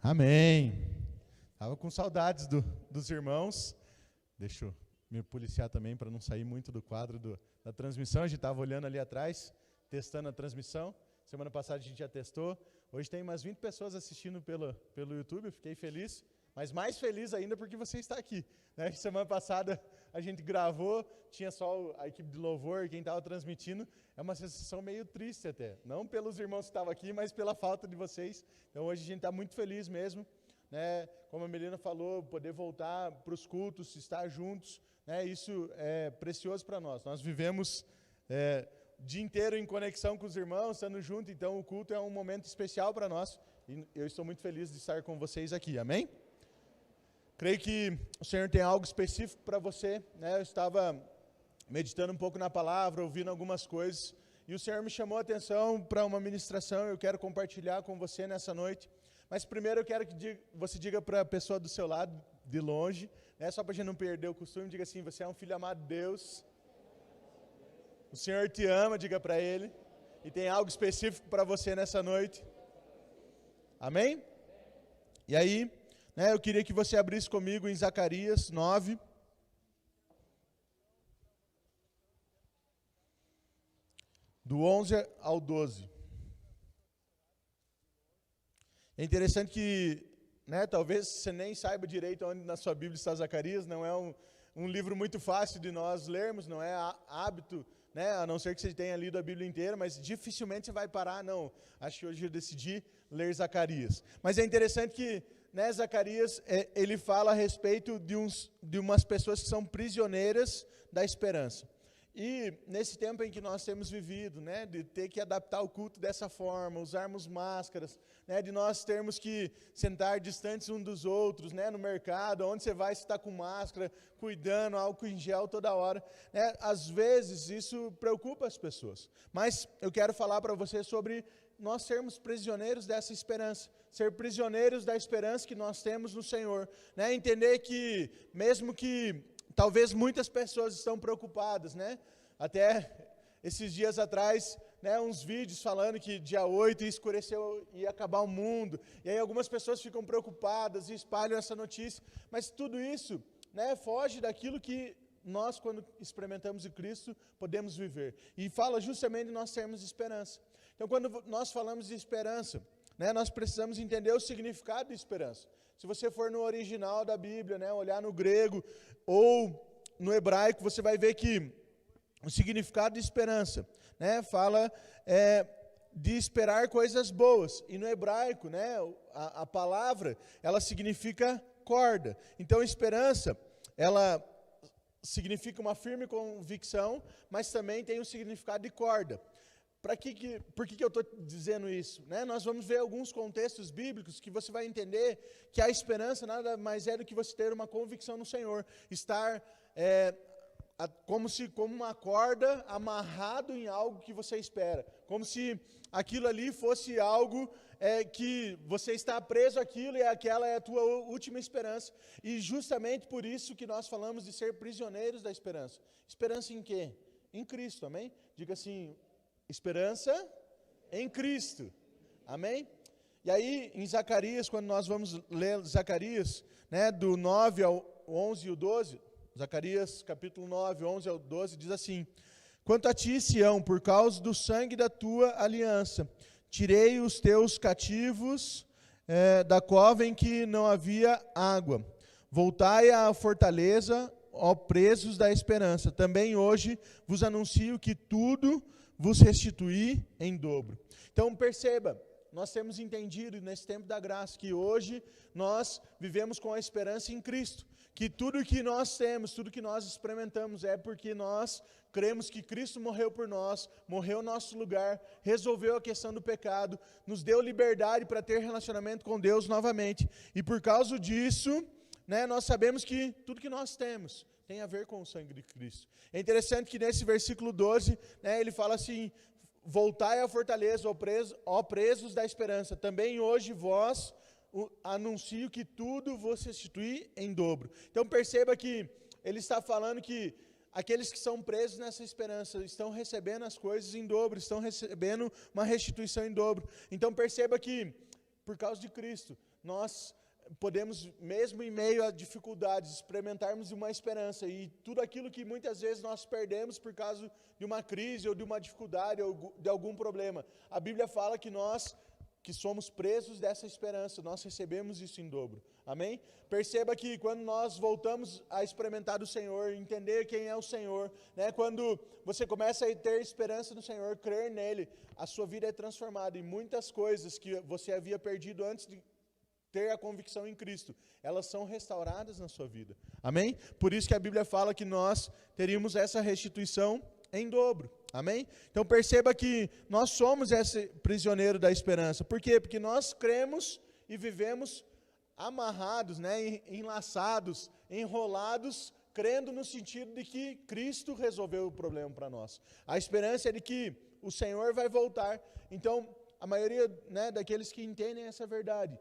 Amém. Estava com saudades dos irmãos. Deixa eu me policiar também para não sair muito do quadro da transmissão. A gente estava olhando ali atrás, testando a transmissão. Semana passada a gente já testou. Hoje tem umas 20 pessoas assistindo pelo YouTube. Eu fiquei feliz, mas mais feliz ainda porque você está aqui, né? Semana passada a gente gravou, tinha só a equipe de louvor, quem estava transmitindo. É uma sensação meio triste até. Não pelos irmãos que estavam aqui, mas pela falta de vocês. Então hoje a gente está muito feliz mesmo, né? Como a Melina falou, poder voltar para os cultos, estar juntos, né? Isso é precioso para nós. Nós vivemos o dia inteiro em conexão com os irmãos, estando junto, então o culto é um momento especial para nós. E eu estou muito feliz de estar com vocês aqui, amém? Creio que o Senhor tem algo específico para você, né? Eu estava meditando um pouco na palavra, ouvindo algumas coisas, e o Senhor me chamou a atenção para uma ministração. Eu quero compartilhar com você nessa noite, mas primeiro eu quero que você diga para a pessoa do seu lado, de longe, né? Só para a gente não perder o costume, diga assim: você é um filho amado de Deus, o Senhor te ama, diga para Ele, e tem algo específico para você nessa noite, amém? E aí, né, eu queria que você abrisse comigo em Zacarias 9, do 11 ao 12. É interessante que, né, talvez você nem saiba direito onde na sua Bíblia está Zacarias. Não é um livro muito fácil de nós lermos, não é hábito, né, a não ser que você tenha lido a Bíblia inteira, mas dificilmente você vai parar, não, acho que hoje eu decidi ler Zacarias. Mas é interessante que, né, Zacarias, ele fala a respeito de umas pessoas que são prisioneiras da esperança. E nesse tempo em que nós temos vivido, né, de ter que adaptar o culto dessa forma, usarmos máscaras, né, de nós termos que sentar distantes uns dos outros, né, no mercado, onde você vai, você está com máscara, cuidando, álcool em gel toda hora, né, às vezes isso preocupa as pessoas. Mas eu quero falar para você sobre nós sermos prisioneiros dessa esperança, ser prisioneiros da esperança que nós temos no Senhor, né, entender que mesmo que talvez muitas pessoas estão preocupadas, né? Até esses dias atrás, né, uns vídeos falando que dia 8 escureceu e ia acabar o mundo. E aí algumas pessoas ficam preocupadas e espalham essa notícia. Mas tudo isso, né, foge daquilo que nós, quando experimentamos em Cristo, podemos viver. E fala justamente de nós termos esperança. Então, quando nós falamos de esperança, né, nós precisamos entender o significado de esperança. Se você for no original da Bíblia, né, olhar no grego ou no hebraico, você vai ver que o significado de esperança, né, fala de esperar coisas boas. E no hebraico, né, a palavra, ela significa corda. Então, esperança, ela significa uma firme convicção, mas também tem o significado de corda. Por que eu estou dizendo isso? Né? Nós vamos ver alguns contextos bíblicos que você vai entender que a esperança nada mais é do que você ter uma convicção no Senhor, estar como uma corda amarrado em algo que você espera, como se aquilo ali fosse algo que você está preso àquilo e aquela é a tua última esperança. E justamente por isso que nós falamos de ser prisioneiros da esperança. Esperança em quê? Em Cristo, amém? Diga assim: esperança em Cristo, amém? E aí, em Zacarias, quando nós vamos ler Zacarias, né, do 9 ao 11 e o 12, Zacarias capítulo 9, 11 ao 12, diz assim: quanto a ti, Sião, por causa do sangue da tua aliança, tirei os teus cativos da cova em que não havia água. Voltai à fortaleza, ó presos da esperança. Também hoje vos anuncio que tudo vos restituir em dobro. Então perceba, nós temos entendido nesse tempo da graça que hoje nós vivemos com a esperança em Cristo, que tudo que nós temos, tudo que nós experimentamos é porque nós cremos que Cristo morreu por nós, morreu no nosso lugar, resolveu a questão do pecado, nos deu liberdade para ter relacionamento com Deus novamente, e por causa disso, né, nós sabemos que tudo que nós temos tem a ver com o sangue de Cristo. É interessante que nesse versículo 12, né, ele fala assim: voltai à fortaleza, ó presos da esperança. Também hoje vós anuncio que tudo vos restituir em dobro. Então perceba que ele está falando que aqueles que são presos nessa esperança estão recebendo as coisas em dobro, estão recebendo uma restituição em dobro. Então perceba que, por causa de Cristo, nós podemos, mesmo em meio a dificuldades, experimentarmos uma esperança. E tudo aquilo que muitas vezes nós perdemos por causa de uma crise, ou de uma dificuldade, ou de algum problema. A Bíblia fala que nós, que somos presos dessa esperança, nós recebemos isso em dobro. Amém? Perceba que quando nós voltamos a experimentar o Senhor, entender quem é o Senhor, né? Quando você começa a ter esperança no Senhor, crer nele, a sua vida é transformada. E muitas coisas que você havia perdido antes de ter a convicção em Cristo, elas são restauradas na sua vida. Amém? Por isso que a Bíblia fala que nós teríamos essa restituição em dobro. Amém? Então perceba que nós somos esse prisioneiro da esperança. Por quê? Porque nós cremos e vivemos amarrados, né, enlaçados, enrolados, crendo no sentido de que Cristo resolveu o problema para nós. A esperança é de que o Senhor vai voltar. Então, a maioria, né, daqueles que entendem essa verdade,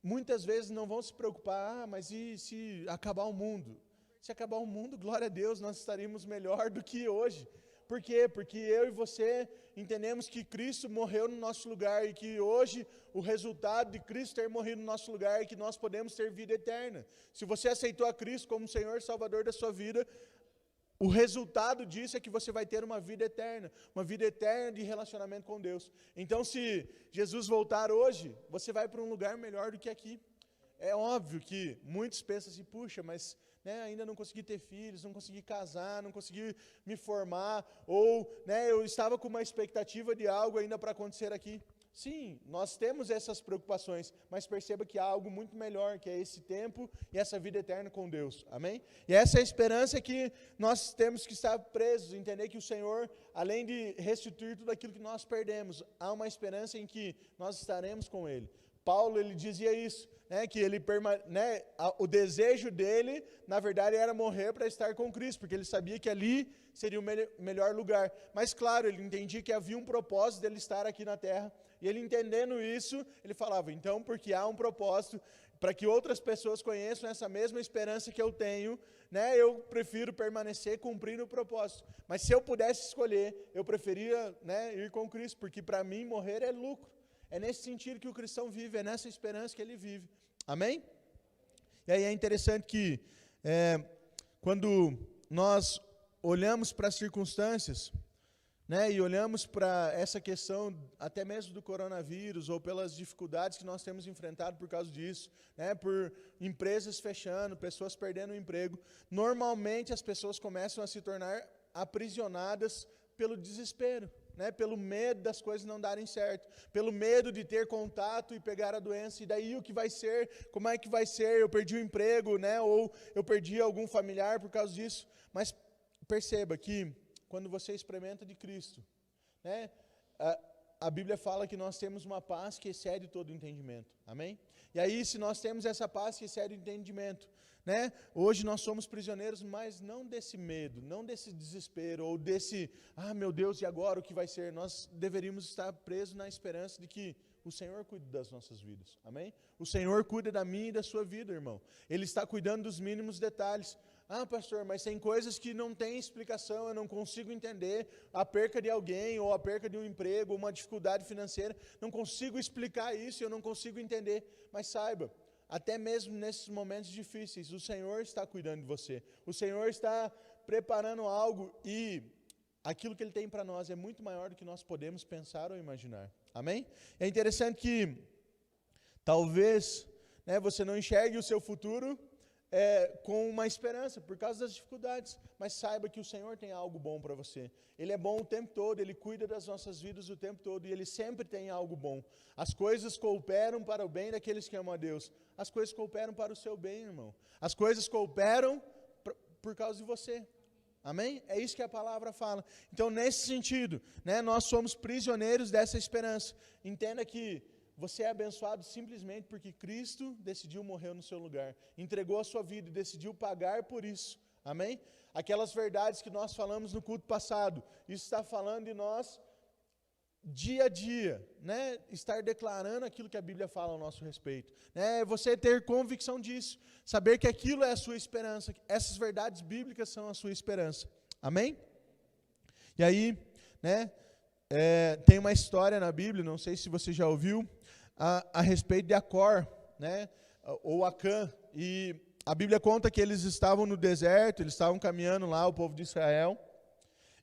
muitas vezes não vão se preocupar, mas e se acabar o mundo? Se acabar o mundo, glória a Deus, nós estaríamos melhor do que hoje. Por quê? Porque eu e você entendemos que Cristo morreu no nosso lugar e que hoje o resultado de Cristo ter morrido no nosso lugar é que nós podemos ter vida eterna. Se você aceitou a Cristo como Senhor e Salvador da sua vida, o resultado disso é que você vai ter uma vida eterna de relacionamento com Deus. Então, se Jesus voltar hoje, você vai para um lugar melhor do que aqui. É óbvio que muitos pensam assim, puxa, mas ainda não consegui ter filhos, não consegui casar, não consegui me formar, ou eu estava com uma expectativa de algo ainda para acontecer aqui. Sim, nós temos essas preocupações, mas perceba que há algo muito melhor, que é esse tempo e essa vida eterna com Deus, amém? E essa é a esperança que nós temos que estar presos, entender que o Senhor, além de restituir tudo aquilo que nós perdemos, há uma esperança em que nós estaremos com Ele. Paulo, ele dizia isso, que ele o desejo dele, na verdade, era morrer para estar com Cristo, porque ele sabia que ali seria o melhor lugar. Mas, claro, ele entendia que havia um propósito dele estar aqui na terra, e ele entendendo isso, ele falava, então, porque há um propósito, para que outras pessoas conheçam essa mesma esperança que eu tenho, eu prefiro permanecer cumprindo o propósito. Mas se eu pudesse escolher, eu preferia ir com Cristo, porque para mim morrer é lucro. É nesse sentido que o cristão vive, é nessa esperança que ele vive. Amém? E aí é interessante que quando nós olhamos para as circunstâncias, e olhamos para essa questão até mesmo do coronavírus, ou pelas dificuldades que nós temos enfrentado por causa disso, por empresas fechando, pessoas perdendo o emprego, normalmente as pessoas começam a se tornar aprisionadas pelo desespero. Pelo medo das coisas não darem certo, pelo medo de ter contato e pegar a doença, e daí o que vai ser, como é que vai ser, eu perdi o emprego, ou eu perdi algum familiar por causa disso. Mas perceba que quando você experimenta de Cristo, a Bíblia fala que nós temos uma paz que excede todo o entendimento, amém? E aí, se nós temos essa paz que excede o entendimento, hoje nós somos prisioneiros, mas não desse medo, não desse desespero, ou desse, meu Deus, e agora o que vai ser? Nós deveríamos estar presos na esperança de que o Senhor cuida das nossas vidas, amém? O Senhor cuida da minha e da sua vida, irmão. Ele está cuidando dos mínimos detalhes. Pastor, mas tem coisas que não tem explicação, eu não consigo entender, a perca de alguém, ou a perca de um emprego, ou uma dificuldade financeira, não consigo explicar isso, eu não consigo entender, mas saiba, até mesmo nesses momentos difíceis, o Senhor está cuidando de você, o Senhor está preparando algo, e aquilo que Ele tem para nós é muito maior do que nós podemos pensar ou imaginar, amém? É interessante que, talvez, você não enxergue o seu futuro, com uma esperança, por causa das dificuldades, mas saiba que o Senhor tem algo bom para você. Ele é bom o tempo todo, Ele cuida das nossas vidas o tempo todo, e Ele sempre tem algo bom. As coisas cooperam para o bem daqueles que amam a Deus. As coisas cooperam para o seu bem, irmão. As coisas cooperam por causa de você. Amém? É isso que a palavra fala. Então, nesse sentido, nós somos prisioneiros dessa esperança. Entenda que você é abençoado simplesmente porque Cristo decidiu morrer no seu lugar, entregou a sua vida e decidiu pagar por isso, amém? Aquelas verdades que nós falamos no culto passado, isso está falando de nós dia a dia, estar declarando aquilo que a Bíblia fala ao nosso respeito, você ter convicção disso, saber que aquilo é a sua esperança, essas verdades bíblicas são a sua esperança, amém? E aí, tem uma história na Bíblia, não sei se você já ouviu, a respeito de Acor, né, ou Acã. E a Bíblia conta que eles estavam no deserto, eles estavam caminhando lá, o povo de Israel,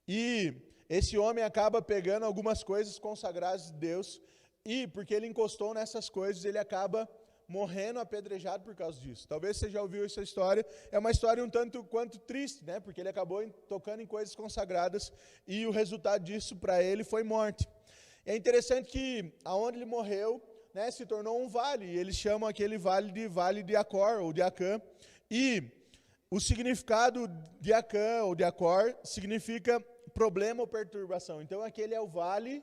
e esse homem acaba pegando algumas coisas consagradas de Deus, e porque ele encostou nessas coisas, ele acaba morrendo apedrejado por causa disso. Talvez você já ouviu essa história, é uma história um tanto quanto triste, né, porque ele acabou tocando em coisas consagradas, e o resultado disso para ele foi morte. É interessante que aonde ele morreu, né, se tornou um vale, e eles chamam aquele vale de Acor, ou de Acã, e o significado de Acã, ou de Acor, significa problema ou perturbação. Então aquele é o vale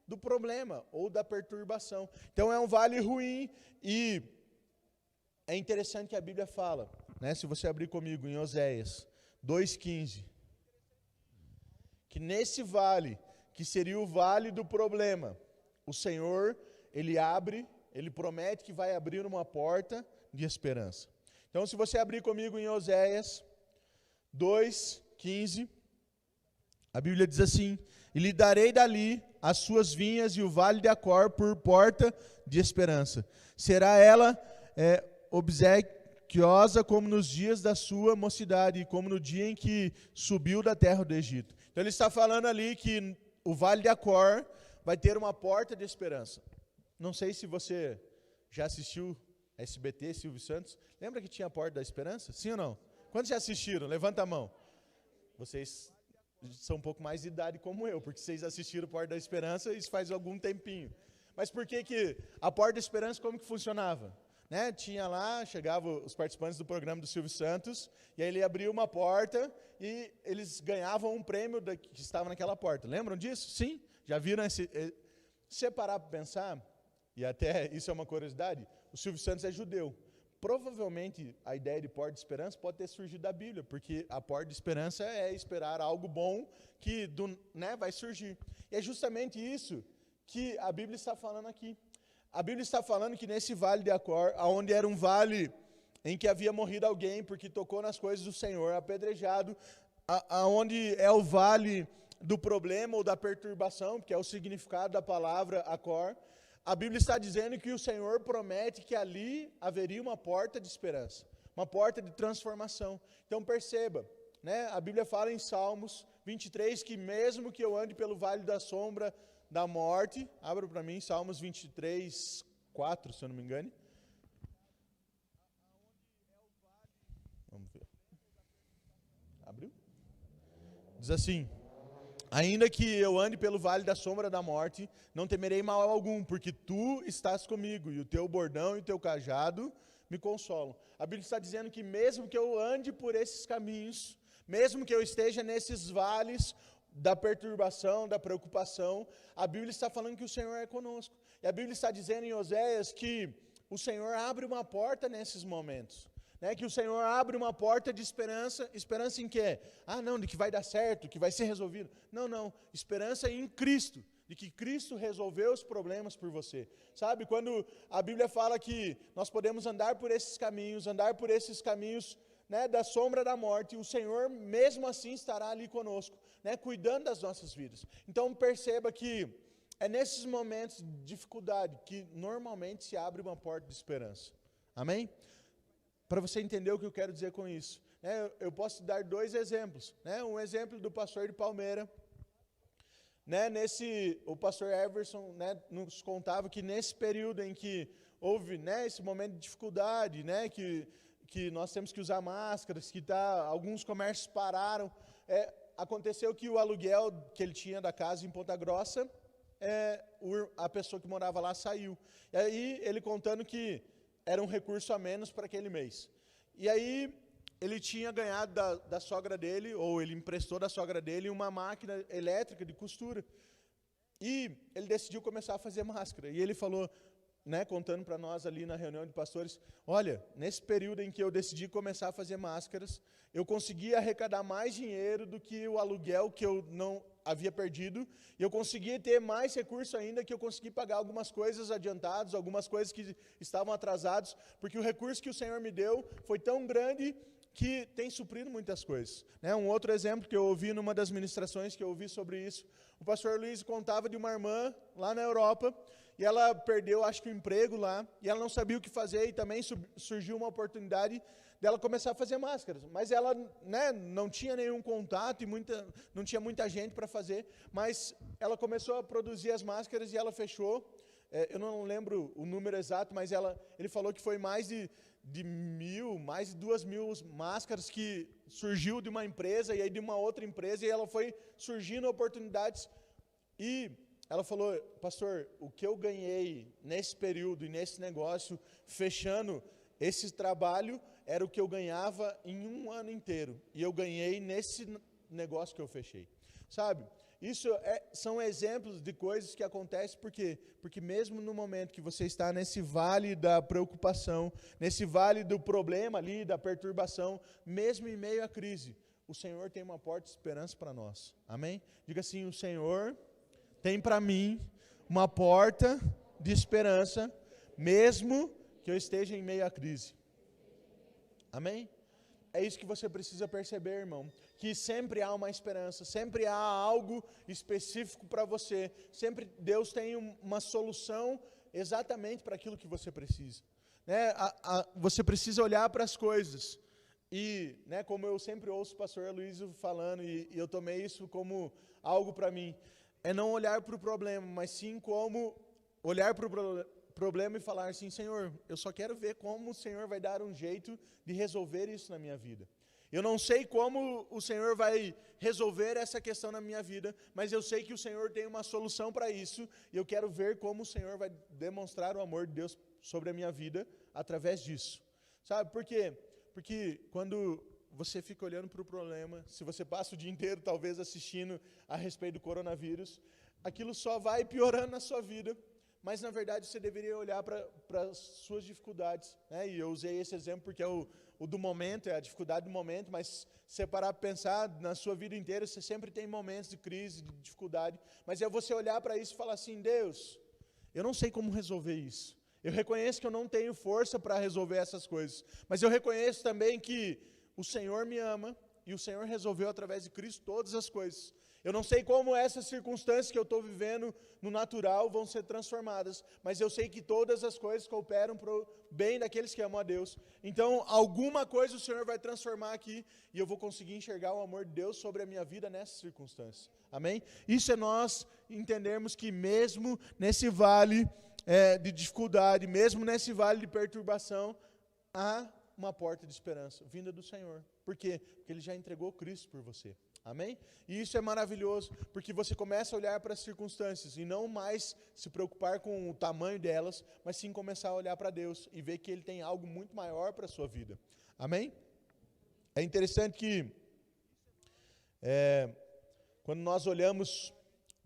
do problema, ou da perturbação. Então é um vale ruim, e é interessante que a Bíblia fala, né, se você abrir comigo em Oséias 2,15, que nesse vale, que seria o vale do problema, o Senhor, Ele promete que vai abrir uma porta de esperança. Então, se você abrir comigo em Oséias 2,15, a Bíblia diz assim: e lhe darei dali as suas vinhas e o vale de Acor por porta de esperança. Será ela obsequiosa como nos dias da sua mocidade, e como no dia em que subiu da terra do Egito. Então, ele está falando ali que o vale de Acor vai ter uma porta de esperança. Não sei se você já assistiu SBT, Silvio Santos. Lembra que tinha a Porta da Esperança? Sim ou não? Quantos já assistiram? Levanta a mão. Vocês são um pouco mais de idade como eu, porque vocês assistiram Porta da Esperança, isso faz algum tempinho. Mas por que a Porta da Esperança, como que funcionava? Né? Tinha lá, chegavam os participantes do programa do Silvio Santos, e aí ele abria uma porta e eles ganhavam um prêmio que estava naquela porta. Lembram disso? Sim? Já viram esse... Se parar para pensar, e até isso é uma curiosidade, o Silvio Santos é judeu. Provavelmente a ideia de porta de esperança pode ter surgido da Bíblia, porque a porta de esperança é esperar algo bom que vai surgir. E é justamente isso que a Bíblia está falando aqui. A Bíblia está falando que nesse vale de Acor, onde era um vale em que havia morrido alguém porque tocou nas coisas do Senhor, apedrejado, aonde é o vale do problema ou da perturbação, que é o significado da palavra Acor, a Bíblia está dizendo que o Senhor promete que ali haveria uma porta de esperança, uma porta de transformação. Então perceba, né, a Bíblia fala em Salmos 23 que mesmo que eu ande pelo vale da sombra da morte, abra para mim Salmos 23, 4, se eu não me engano. Vamos ver. Abriu? Diz assim: ainda que eu ande pelo vale da sombra da morte, não temerei mal algum, porque tu estás comigo, e o teu bordão e o teu cajado me consolam. A Bíblia está dizendo que mesmo que eu ande por esses caminhos, mesmo que eu esteja nesses vales da perturbação, da preocupação, a Bíblia está falando que o Senhor é conosco. E a Bíblia está dizendo em Oséias que o Senhor abre uma porta nesses momentos. Né, que o Senhor abre uma porta de esperança. Esperança em quê? Não, de que vai dar certo, que vai ser resolvido. Não, esperança em Cristo, de que Cristo resolveu os problemas por você. Sabe, quando a Bíblia fala que nós podemos andar por esses caminhos, né, da sombra da morte, o Senhor mesmo assim estará ali conosco, né, cuidando das nossas vidas. Então perceba que é nesses momentos de dificuldade que normalmente se abre uma porta de esperança. Amém? Para você entender o que eu quero dizer com isso, né, eu posso dar dois exemplos. Né, um exemplo do pastor de Palmeira. Né, o pastor Everson, né, nos contava que nesse período em que houve, né, esse momento de dificuldade, né, que nós temos que usar máscaras, que alguns comércios pararam, aconteceu que o aluguel que ele tinha da casa em Ponta Grossa, a pessoa que morava lá saiu. E aí ele contando que era um recurso a menos para aquele mês. E aí ele tinha ganhado da sogra dele, ou ele emprestou da sogra dele, uma máquina elétrica de costura. E ele decidiu começar a fazer máscara. E ele falou, né, contando para nós ali na reunião de pastores, olha, nesse período em que eu decidi começar a fazer máscaras, eu consegui arrecadar mais dinheiro do que o aluguel que eu não havia perdido, e eu consegui ter mais recurso ainda, que eu consegui pagar algumas coisas adiantadas, algumas coisas que estavam atrasadas, porque o recurso que o Senhor me deu foi tão grande que tem suprido muitas coisas. Né? Um outro exemplo que eu ouvi numa das ministrações que eu ouvi sobre isso, o pastor Luiz contava de uma irmã lá na Europa, e ela perdeu, acho que o emprego lá, e ela não sabia o que fazer, e também surgiu uma oportunidade dela começar a fazer máscaras. Mas ela, né, não tinha nenhum contato, e não tinha muita gente para fazer, mas ela começou a produzir as máscaras e ela fechou. Eu não lembro o número exato, mas ele falou que foi mais de 1.000, mais de 2.000 máscaras que surgiu de uma empresa e aí de uma outra empresa, e ela foi surgindo oportunidades. E ela falou: pastor, o que eu ganhei nesse período e nesse negócio, fechando esse trabalho, era o que eu ganhava em um ano inteiro. E eu ganhei nesse negócio que eu fechei. Sabe? Isso são exemplos de coisas que acontecem, por quê? Porque mesmo no momento que você está nesse vale da preocupação, nesse vale do problema ali, da perturbação, mesmo em meio à crise, o Senhor tem uma porta de esperança para nós. Amém? Diga assim: o Senhor tem para mim uma porta de esperança, mesmo que eu esteja em meio à crise. Amém? É isso que você precisa perceber, irmão, que sempre há uma esperança, sempre há algo específico para você, sempre Deus tem uma solução exatamente para aquilo que você precisa. Né? Você precisa olhar para as coisas, e, né, como eu sempre ouço o pastor Aloysio falando, e eu tomei isso como algo para mim, é não olhar para o problema, mas sim como olhar para o problema e falar assim: Senhor, eu só quero ver como o Senhor vai dar um jeito de resolver isso na minha vida. Eu não sei como o Senhor vai resolver essa questão na minha vida, mas eu sei que o Senhor tem uma solução para isso, e eu quero ver como o Senhor vai demonstrar o amor de Deus sobre a minha vida através disso. Sabe por quê? Porque quando você fica olhando para o problema, se você passa o dia inteiro talvez assistindo a respeito do coronavírus, aquilo só vai piorando na sua vida. Mas, na verdade, você deveria olhar para as suas dificuldades. Né? E eu usei esse exemplo porque é o do momento, é a dificuldade do momento, mas se você parar para pensar, na sua vida inteira, você sempre tem momentos de crise, de dificuldade. Mas é você olhar para isso e falar assim: Deus, eu não sei como resolver isso. Eu reconheço que eu não tenho força para resolver essas coisas. Mas eu reconheço também que o Senhor me ama e o Senhor resolveu através de Cristo todas as coisas. Eu não sei como essas circunstâncias que eu estou vivendo no natural vão ser transformadas, mas eu sei que todas as coisas cooperam para o bem daqueles que amam a Deus. Então, alguma coisa o Senhor vai transformar aqui, e eu vou conseguir enxergar o amor de Deus sobre a minha vida nessas circunstâncias. Amém? Isso é nós entendermos que mesmo nesse vale de dificuldade, mesmo nesse vale de perturbação, há uma porta de esperança vinda do Senhor. Por quê? Porque Ele já entregou Cristo por você. Amém? E isso é maravilhoso, porque você começa a olhar para as circunstâncias e não mais se preocupar com o tamanho delas, mas sim começar a olhar para Deus e ver que Ele tem algo muito maior para a sua vida. Amém? É interessante que quando nós olhamos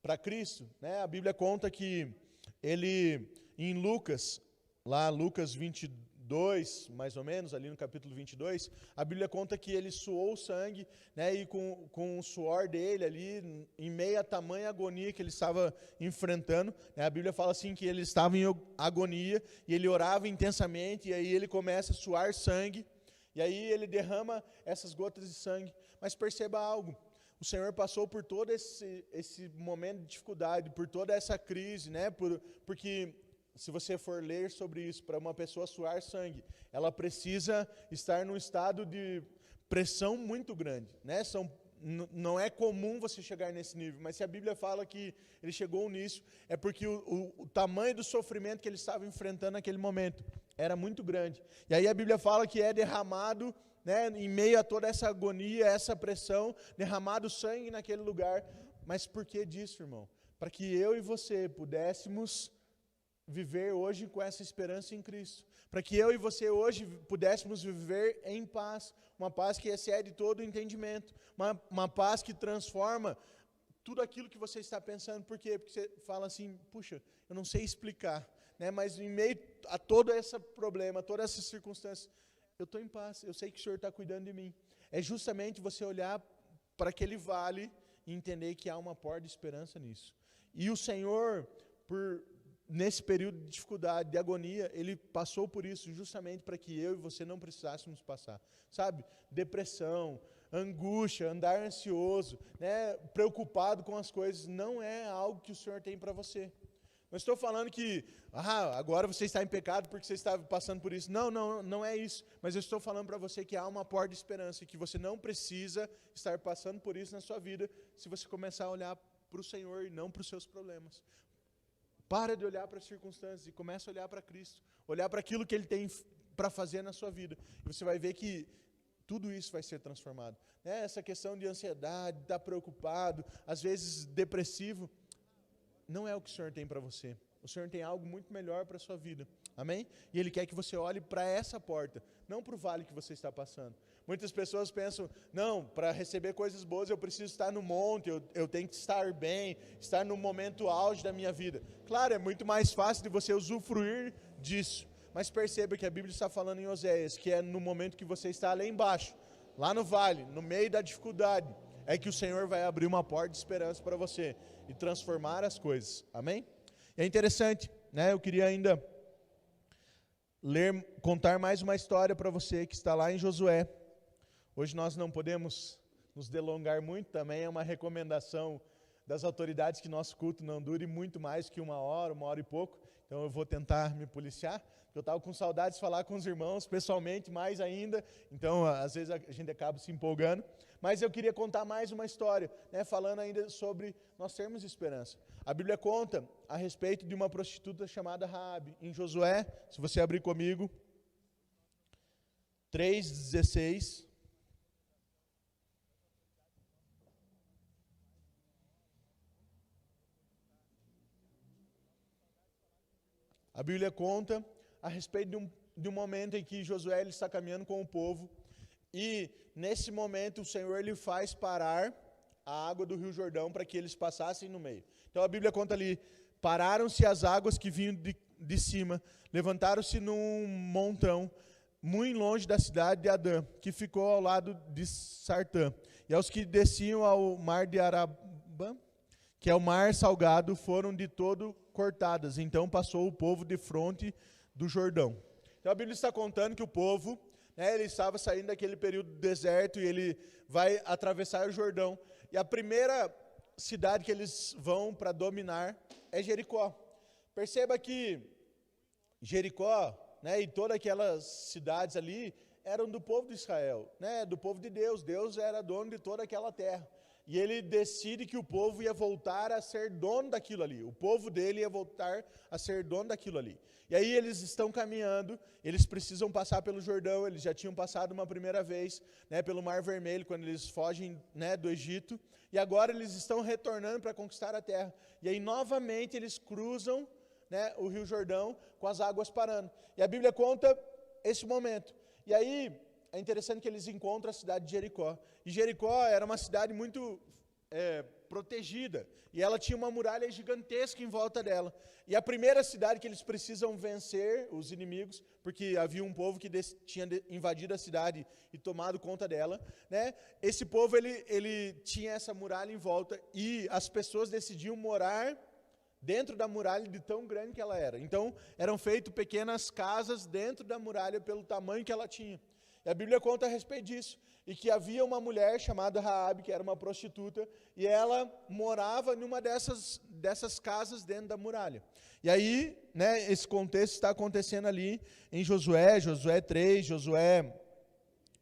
para Cristo, né, a Bíblia conta que Ele, em Lucas, lá Lucas 22, mais ou menos, ali no capítulo 22, a Bíblia conta que ele suou o sangue, né, e com o suor dele ali, em meio a tamanha agonia que ele estava enfrentando, né, a Bíblia fala assim que ele estava em agonia, e ele orava intensamente, e aí ele começa a suar sangue, e aí ele derrama essas gotas de sangue. Mas perceba algo: o Senhor passou por todo esse momento de dificuldade, por toda essa crise, né, porque se você for ler sobre isso, para uma pessoa suar sangue, ela precisa estar num estado de pressão muito grande, né? Não é comum você chegar nesse nível, mas se a Bíblia fala que ele chegou nisso, é porque o tamanho do sofrimento que ele estava enfrentando naquele momento era muito grande. E aí a Bíblia fala que é derramado, né, em meio a toda essa agonia, essa pressão, derramado sangue naquele lugar. Mas por que disso, irmão? Para que eu e você pudéssemos viver hoje com essa esperança em Cristo, para que eu e você hoje pudéssemos viver em paz, uma paz que excede todo o entendimento, uma paz que transforma tudo aquilo que você está pensando. Por quê? Porque você fala assim: puxa, eu não sei explicar, né? Mas em meio a todo esse problema, todas essas circunstâncias, eu estou em paz, eu sei que o Senhor está cuidando de mim. É justamente você olhar para aquele vale e entender que há uma porta de esperança nisso. E o Senhor, nesse período de dificuldade, de agonia, Ele passou por isso justamente para que eu e você não precisássemos passar. Sabe? Depressão, angústia, andar ansioso, né? Preocupado com as coisas, não é algo que o Senhor tem para você. Não estou falando que agora você está em pecado porque você está passando por isso. Não, não, não é isso. Mas eu estou falando para você que há uma porta de esperança e que você não precisa estar passando por isso na sua vida se você começar a olhar para o Senhor e não para os seus problemas. Para de olhar para as circunstâncias e começa a olhar para Cristo. Olhar para aquilo que Ele tem para fazer na sua vida. E você vai ver que tudo isso vai ser transformado. Essa questão de ansiedade, de estar preocupado, às vezes depressivo, não é o que o Senhor tem para você. O Senhor tem algo muito melhor para a sua vida. Amém? E Ele quer que você olhe para essa porta, não para o vale que você está passando. Muitas pessoas pensam, não, para receber coisas boas eu preciso estar no monte, eu tenho que estar bem, estar no momento auge da minha vida. Claro, é muito mais fácil de você usufruir disso. Mas perceba que a Bíblia está falando em Oséias, que é no momento que você está lá embaixo, lá no vale, no meio da dificuldade, é que o Senhor vai abrir uma porta de esperança para você e transformar as coisas. Amém? E é interessante, né? Eu queria ainda contar mais uma história para você que está lá em Josué. Hoje nós não podemos nos delongar muito, também é uma recomendação das autoridades que nosso culto não dure muito mais que uma hora e pouco. Então eu vou tentar me policiar. Eu estava com saudades de falar com os irmãos, pessoalmente, mais ainda. Então, às vezes, a gente acaba se empolgando. Mas eu queria contar mais uma história, né, falando ainda sobre nós termos esperança. A Bíblia conta a respeito de uma prostituta chamada Raabe. Em Josué, se você abrir comigo, 3:16. A Bíblia conta a respeito de um momento em que Josué ele está caminhando com o povo e nesse momento o Senhor lhe faz parar a água do Rio Jordão para que eles passassem no meio. Então a Bíblia conta ali, pararam-se as águas que vinham de cima, levantaram-se num montão, muito longe da cidade de Adã, que ficou ao lado de Sartã. E aos que desciam ao mar de Arabã, que é o mar salgado, foram de todo cortadas. Então passou o povo de fronte do Jordão. Então a Bíblia está contando que o povo, né, ele estava saindo daquele período do deserto e ele vai atravessar o Jordão. E a primeira cidade que eles vão para dominar é Jericó. Perceba que Jericó, né, e todas aquelas cidades ali eram do povo de Israel, né, do povo de Deus. Deus era dono de toda aquela terra. E ele decide que o povo ia voltar a ser dono daquilo ali. O povo dele ia voltar a ser dono daquilo ali. E aí eles estão caminhando, eles precisam passar pelo Jordão, eles já tinham passado uma primeira vez, né, pelo Mar Vermelho, quando eles fogem, né, do Egito. E agora eles estão retornando para conquistar a terra. E aí novamente eles cruzam, né, o Rio Jordão com as águas parando. E a Bíblia conta esse momento. E aí é interessante que eles encontram a cidade de Jericó. E Jericó era uma cidade muito protegida. E ela tinha uma muralha gigantesca em volta dela. E a primeira cidade que eles precisam vencer, os inimigos, porque havia um povo que tinha invadido a cidade e tomado conta dela, né? Esse povo, ele tinha essa muralha em volta e as pessoas decidiam morar dentro da muralha de tão grande que ela era. Então, eram feitas pequenas casas dentro da muralha pelo tamanho que ela tinha. E a Bíblia conta a respeito disso. E que havia uma mulher chamada Raabe, que era uma prostituta, e ela morava numa dessas casas dentro da muralha. E aí, né, esse contexto está acontecendo ali em Josué 3, Josué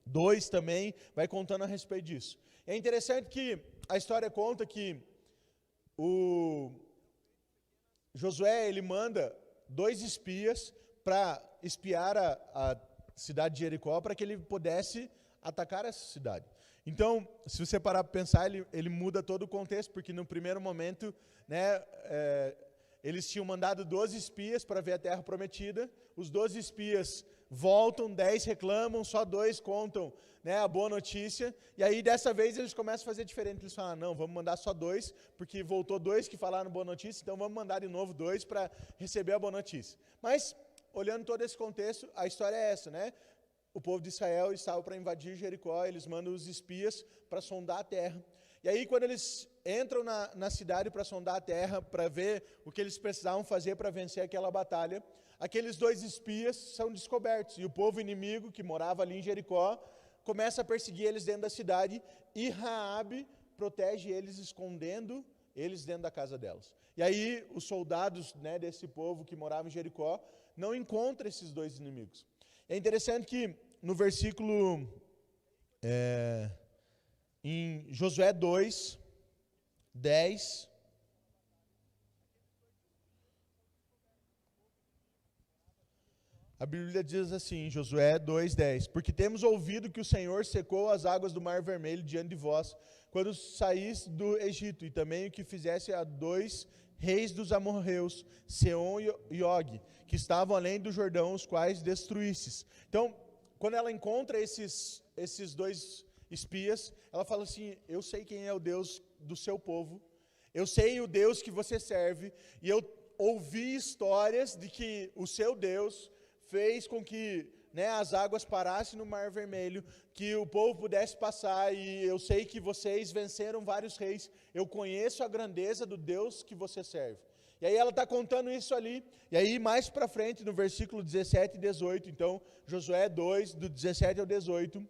2 também, vai contando a respeito disso. É interessante que a história conta que o Josué, ele manda 2 espias para espiar a cidade de Jericó, para que ele pudesse atacar essa cidade. Então, se você parar para pensar, ele muda todo o contexto, porque no primeiro momento, né, eles tinham mandado 12 espias para ver a terra prometida, os 12 espias voltam, 10 reclamam, só 2 contam, né, a boa notícia, e aí dessa vez eles começam a fazer diferente, eles falam, não, vamos mandar só 2, porque voltou 2 que falaram boa notícia, então vamos mandar de novo 2 para receber a boa notícia. Mas, olhando todo esse contexto, a história é essa, né? O povo de Israel estava para invadir Jericó, eles mandam os espias para sondar a terra. E aí, quando eles entram na cidade para sondar a terra, para ver o que eles precisavam fazer para vencer aquela batalha, aqueles 2 espias são descobertos. E o povo inimigo, que morava ali em Jericó, começa a perseguir eles dentro da cidade, e Raabe protege eles, escondendo eles dentro da casa delas. E aí os soldados, né, desse povo que morava em Jericó não encontram esses dois inimigos. É interessante que no versículo, em Josué 2, 10, a Bíblia diz assim, em Josué 2:10, porque temos ouvido que o Senhor secou as águas do Mar Vermelho diante de vós, quando saísse do Egito, e também o que fizesse a 2 reis dos amorreus, Seom e Og, que estavam além do Jordão, os quais destruístes. Então, quando ela encontra esses dois espias, ela fala assim, eu sei quem é o Deus do seu povo, eu sei o Deus que você serve, e eu ouvi histórias de que o seu Deus fez com que, né, as águas parassem no Mar Vermelho, que o povo pudesse passar, e eu sei que vocês venceram vários reis, eu conheço a grandeza do Deus que você serve. E aí ela está contando isso ali, e aí mais para frente, no versículo 17 e 18, então, Josué 2, do 17 ao 18,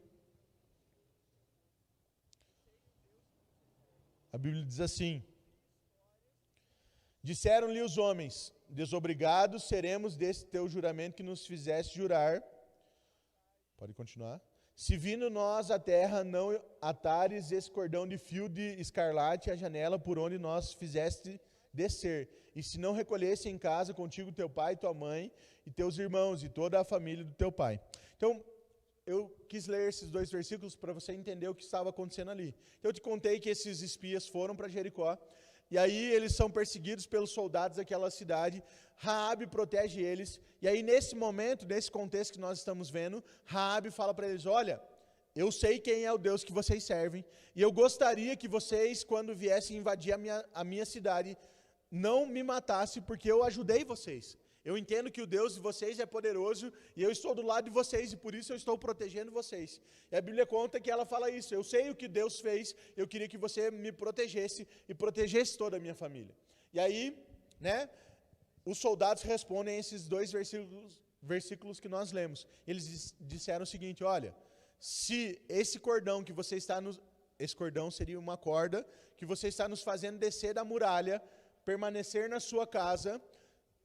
a Bíblia diz assim, disseram-lhe os homens, desobrigados seremos desse teu juramento que nos fizeste jurar. Pode continuar. Se vindo nós a terra, não atares esse cordão de fio de escarlate à janela por onde nós fizeste descer. E se não recolhesse em casa contigo teu pai, tua mãe e teus irmãos e toda a família do teu pai. Então, eu quis ler esses dois versículos para você entender o que estava acontecendo ali. Eu te contei que esses espias foram para Jericó. E aí eles são perseguidos pelos soldados daquela cidade, Raabe protege eles, e aí nesse momento, nesse contexto que nós estamos vendo, Raabe fala para eles, olha, eu sei quem é o Deus que vocês servem, e eu gostaria que vocês, quando viessem invadir a minha cidade, não me matassem, porque eu ajudei vocês. Eu entendo que o Deus de vocês é poderoso e eu estou do lado de vocês e por isso eu estou protegendo vocês. E a Bíblia conta que ela fala isso. Eu sei o que Deus fez, eu queria que você me protegesse e protegesse toda a minha família. E aí, né, os soldados respondem a esses dois versículos que nós lemos. Eles disseram o seguinte, olha, se esse cordão que você está nos... Esse cordão seria uma corda que você está nos fazendo descer da muralha, permanecer na sua casa...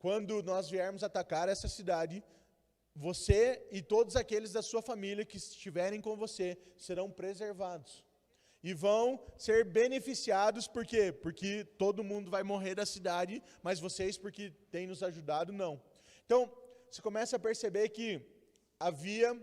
Quando nós viermos atacar essa cidade, você e todos aqueles da sua família que estiverem com você serão preservados. E vão ser beneficiados, por quê? Porque todo mundo vai morrer da cidade, mas vocês, porque têm nos ajudado, não. Então, você começa a perceber que havia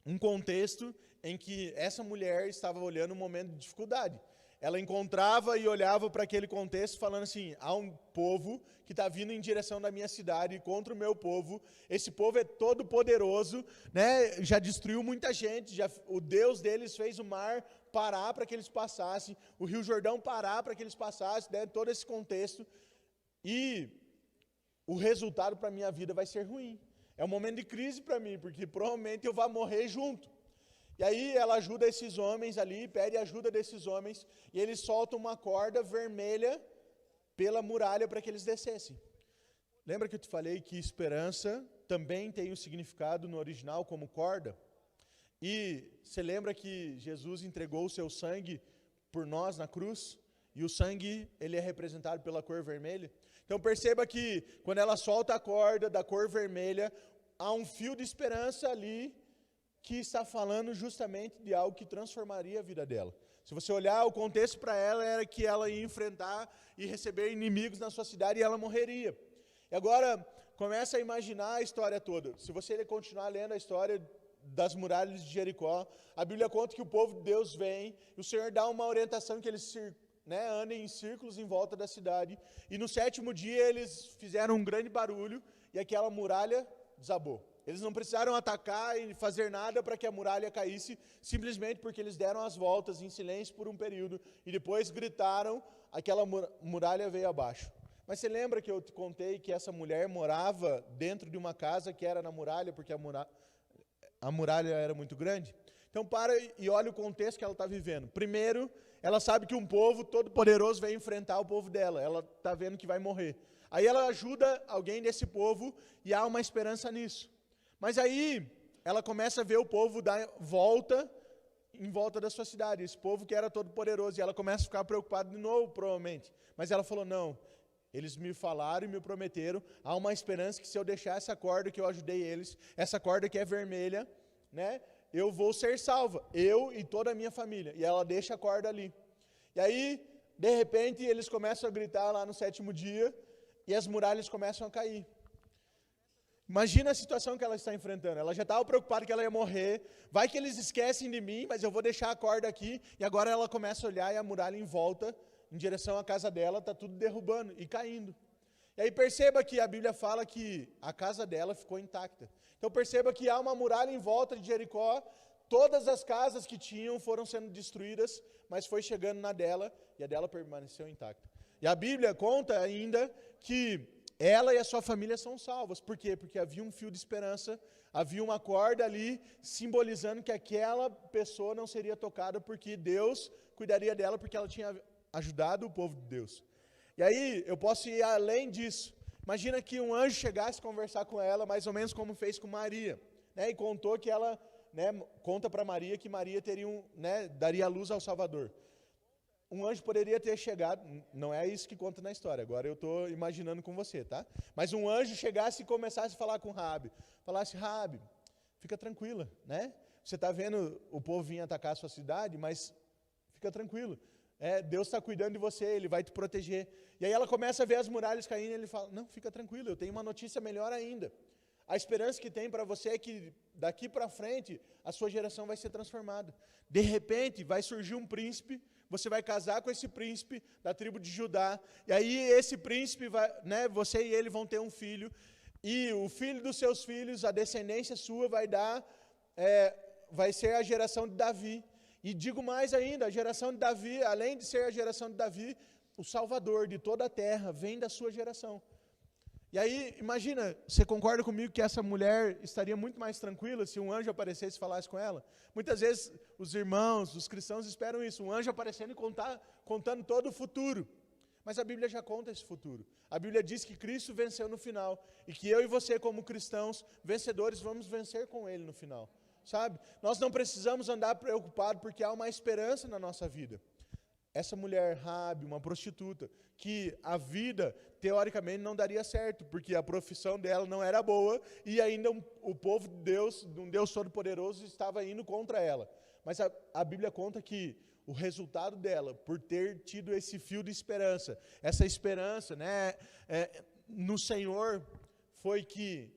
um contexto em que essa mulher estava olhando um momento de dificuldade. Ela encontrava e olhava para aquele contexto falando assim, há um povo que está vindo em direção da minha cidade contra o meu povo, esse povo é todo poderoso, né? Já destruiu muita gente, o Deus deles fez o mar parar para que eles passassem, o Rio Jordão parar para que eles passassem, né? Todo esse contexto, e o resultado para a minha vida vai ser ruim. É um momento de crise para mim, porque provavelmente eu vou morrer junto. E aí ela ajuda esses homens ali, pede ajuda desses homens, e eles soltam uma corda vermelha pela muralha para que eles descessem. Lembra que eu te falei que esperança também tem um significado no original como corda? E você lembra que Jesus entregou o seu sangue por nós na cruz? E o sangue, ele é representado pela cor vermelha? Então perceba que quando ela solta a corda da cor vermelha, há um fio de esperança ali, que está falando justamente de algo que transformaria a vida dela. Se você olhar o contexto para ela, era que ela ia enfrentar e receber inimigos na sua cidade e ela morreria. E agora, começa a imaginar a história toda. Se você continuar lendo a história das muralhas de Jericó, a Bíblia conta que o povo de Deus vem, e o Senhor dá uma orientação que eles andem em círculos em volta da cidade, e no 7º dia eles fizeram um grande barulho, e aquela muralha desabou. Eles não precisaram atacar e fazer nada para que a muralha caísse, simplesmente porque eles deram as voltas em silêncio por um período, e depois gritaram, aquela muralha veio abaixo. Mas você lembra que eu te contei que essa mulher morava dentro de uma casa que era na muralha, porque a muralha era muito grande? Então para e olha o contexto que ela está vivendo. Primeiro, ela sabe que um povo todo poderoso vai enfrentar o povo dela, ela está vendo que vai morrer. Aí ela ajuda alguém desse povo e há uma esperança nisso. Mas aí, ela começa a ver o povo dar volta, em volta da sua cidade, esse povo que era todo poderoso, e ela começa a ficar preocupada de novo, provavelmente. Mas ela falou, não, Eles me falaram e me prometeram, há uma esperança que se eu deixar essa corda que eu ajudei eles, essa corda que é vermelha, né, eu vou ser salva, eu e toda a minha família. E ela deixa a corda ali. E aí, de repente, eles começam a gritar lá no 7º dia, e as muralhas começam a cair. Imagina a situação que ela está enfrentando. Ela já estava preocupada que ela ia morrer. Vai que eles esquecem de mim, mas eu vou deixar a corda aqui. E agora ela começa a olhar e a muralha em volta, em direção à casa dela, está tudo derrubando e caindo. E aí perceba que a Bíblia fala que a casa dela ficou intacta. Então perceba que há uma muralha em volta de Jericó. Todas as casas que tinham foram sendo destruídas, mas foi chegando na dela, e a dela permaneceu intacta. E a Bíblia conta ainda que ela e a sua família são salvas. Por quê? Porque havia um fio de esperança, havia uma corda ali, simbolizando que aquela pessoa não seria tocada, porque Deus cuidaria dela, porque ela tinha ajudado o povo de Deus. E aí, eu posso ir além disso. Imagina que um anjo chegasse a conversar com ela, mais ou menos como fez com Maria, né, e contou que ela, né, conta para Maria que Maria teria daria luz ao Salvador. Um anjo poderia ter chegado, não é isso que conta na história, agora eu estou imaginando com você, tá? Mas um anjo chegasse e começasse a falar com Raabe, falasse: Raabe, fica tranquila, né? Você está vendo o povo vir atacar a sua cidade, mas fica tranquilo. Deus está cuidando de você, Ele vai te proteger. E aí ela começa a ver as muralhas caindo e ele fala: não, fica tranquilo, eu tenho uma notícia melhor ainda. A esperança que tem para você é que daqui para frente a sua geração vai ser transformada. De repente vai surgir um príncipe, você vai casar com esse príncipe da tribo de Judá, e aí esse príncipe, você e ele vão ter um filho, e o filho dos seus filhos, a descendência sua vai ser a geração de Davi. E digo mais ainda, a geração de Davi, além de ser a geração de Davi, o Salvador de toda a terra vem da sua geração. E aí, imagina, você concorda comigo que essa mulher estaria muito mais tranquila se um anjo aparecesse e falasse com ela? Muitas vezes os irmãos, os cristãos esperam isso, um anjo aparecendo e contando todo o futuro. Mas a Bíblia já conta esse futuro. A Bíblia diz que Cristo venceu no final, e que eu e você, como cristãos, vencedores, vamos vencer com Ele no final. Sabe? Nós não precisamos andar preocupados porque há uma esperança na nossa vida. Essa mulher, Raabe, uma prostituta, que a vida, teoricamente, não daria certo, porque a profissão dela não era boa, e ainda o povo de Deus, de um Deus todo-poderoso, estava indo contra ela. Mas a Bíblia conta que o resultado dela, por ter tido esse fio de esperança, essa esperança, no Senhor, foi que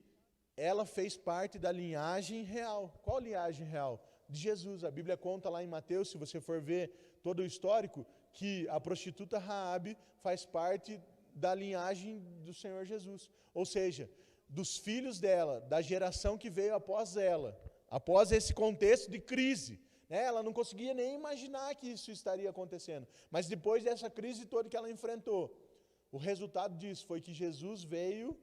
ela fez parte da linhagem real. Qual linhagem real? De Jesus. A Bíblia conta lá em Mateus, se você for ver todo o histórico, que a prostituta Raabe faz parte da linhagem do Senhor Jesus. Ou seja, dos filhos dela, da geração que veio após ela, após esse contexto de crise. Ela não conseguia nem imaginar que isso estaria acontecendo. Mas depois dessa crise toda que ela enfrentou, o resultado disso foi que Jesus veio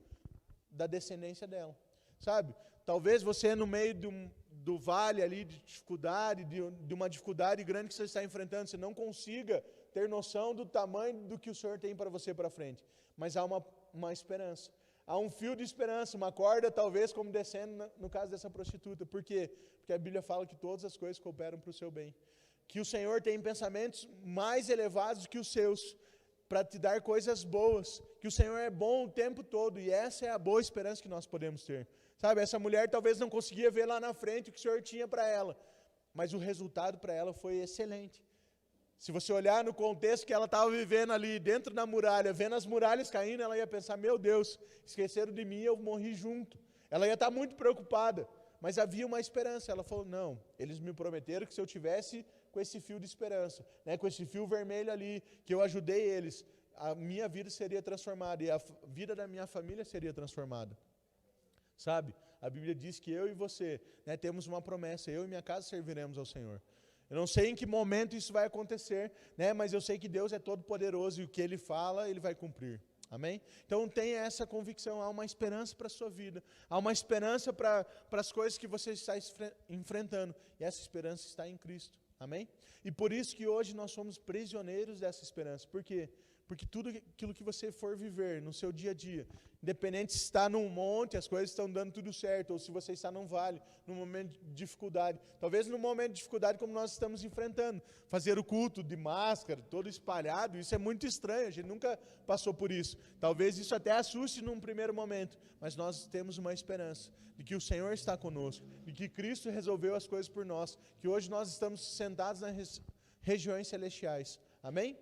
da descendência dela. Sabe? Talvez você, no meio do vale ali de dificuldade, de uma dificuldade grande que você está enfrentando, você não consiga ter noção do tamanho do que o Senhor tem para você para frente. Mas há uma esperança. Há um fio de esperança, uma corda talvez como descendo no caso dessa prostituta. Por quê? Porque a Bíblia fala que todas as coisas cooperam para o seu bem. Que o Senhor tem pensamentos mais elevados que os seus, para te dar coisas boas. Que o Senhor é bom o tempo todo, e essa é a boa esperança que nós podemos ter. Sabe, essa mulher talvez não conseguia ver lá na frente o que o Senhor tinha para ela, mas o resultado para ela foi excelente. Se você olhar no contexto que ela estava vivendo ali, dentro da muralha, vendo as muralhas caindo, ela ia pensar: meu Deus, esqueceram de mim, eu morri junto. Ela ia estar muito preocupada, mas havia uma esperança. Ela falou: não, eles me prometeram que se eu tivesse com esse fio de esperança, com esse fio vermelho ali, que eu ajudei eles, a minha vida seria transformada, e a vida da minha família seria transformada. Sabe, a Bíblia diz que eu e você, temos uma promessa: eu e minha casa serviremos ao Senhor. Eu não sei em que momento isso vai acontecer, mas eu sei que Deus é todo poderoso, e o que Ele fala, Ele vai cumprir. Amém? Então tenha essa convicção, há uma esperança para a sua vida, há uma esperança para as coisas que você está enfrentando, e essa esperança está em Cristo. Amém? E por isso que hoje nós somos prisioneiros dessa esperança. Por quê? Porque tudo aquilo que você for viver no seu dia a dia, independente se está num monte, as coisas estão dando tudo certo, ou se você está num vale, num momento de dificuldade. Talvez num momento de dificuldade como nós estamos enfrentando. Fazer o culto de máscara, todo espalhado, isso é muito estranho, a gente nunca passou por isso. Talvez isso até assuste num primeiro momento, mas nós temos uma esperança de que o Senhor está conosco, de que Cristo resolveu as coisas por nós, que hoje nós estamos sentados nas regiões celestiais. Amém?